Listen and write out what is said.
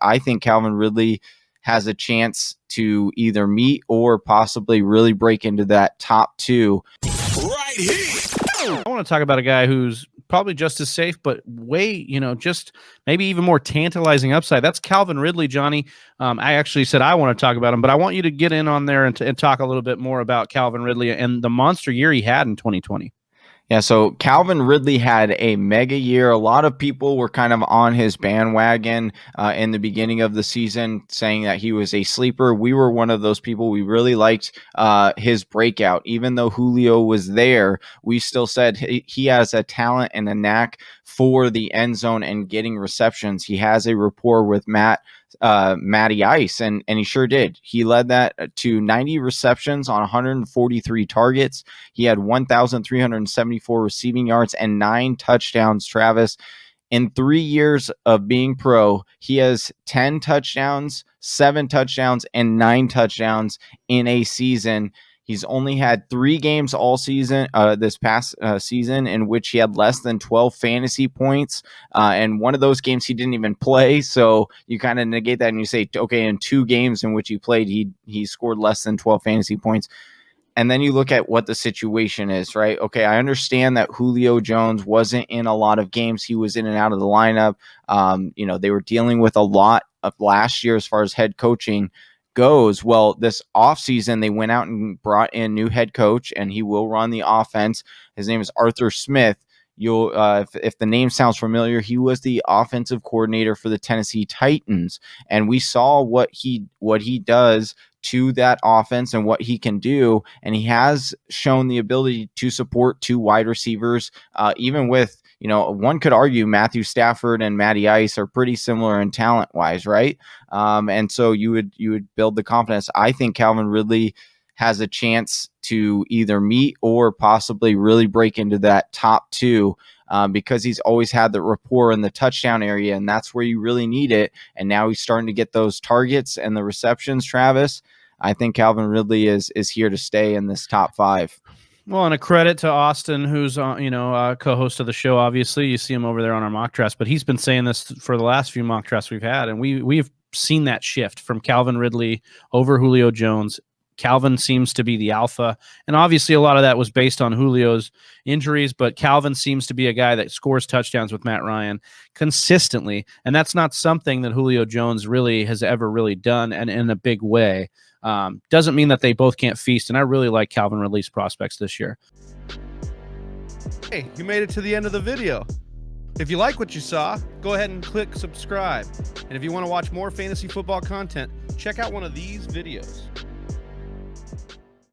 I think Calvin Ridley has a chance to either meet or possibly really break into that top 2. Right here. I want to talk about a guy who's probably just as safe, but way, just maybe even more tantalizing upside. That's Calvin Ridley, Johnny. I actually said I want to talk about him, but I want you to get in on there and talk a little bit more about Calvin Ridley and the monster year he had in 2020. Yeah, so Calvin Ridley had a mega year. A lot of people were kind of on his bandwagon in the beginning of the season, saying that he was a sleeper. We were one of those people. We really liked his breakout. Even though Julio was there, we still said he has a talent and a knack for the end zone and getting receptions. He has a rapport with Matty Ice, and he sure did. He led that to 90 receptions on 143 targets. He had 1,374 receiving yards and 9 touchdowns. Travis, in 3 years of being pro, he has 10 touchdowns, 7 touchdowns, and 9 touchdowns in a season. He's only had 3 games all season, this past season, in which he had less than 12 fantasy points. And one of those games he didn't even play. So you kind of negate that and you say, okay, in 2 games in which he played, he scored less than 12 fantasy points. And then you look at what the situation is, right? Okay, I understand that Julio Jones wasn't in a lot of games. He was in and out of the lineup. They were dealing with a lot of last year as far as head coaching goes. Well, this offseason, they went out and brought in new head coach, and he will run the offense. His name is Arthur Smith. You'll, if the name sounds familiar, he was the offensive coordinator for the Tennessee Titans, and we saw what he does to that offense and what he can do. And he has shown the ability to support 2 wide receivers, even with, one could argue Matthew Stafford and Matty Ice are pretty similar in talent wise, right? And so you would build the confidence. I think Calvin Ridley has a chance to either meet or possibly really break into that top 2 because he's always had the rapport in the touchdown area, and that's where you really need it. And now he's starting to get those targets and the receptions, Travis. I think Calvin Ridley is here to stay in this top 5. Well, and a credit to Austin, who's co-host of the show. Obviously, you see him over there on our mock drafts, but he's been saying this for the last few mock drafts we've had, and we've seen that shift from Calvin Ridley over Julio Jones. Calvin seems to be the alpha, and obviously a lot of that was based on Julio's injuries, but Calvin seems to be a guy that scores touchdowns with Matt Ryan consistently, and that's not something that Julio Jones really has ever really done, and in a big way. Doesn't mean that they both can't feast, and I really like Calvin Ridley's prospects this year. Hey, you made it to the end of the video. If you like what you saw, go ahead and click subscribe. And if you want to watch more fantasy football content, check out one of these videos.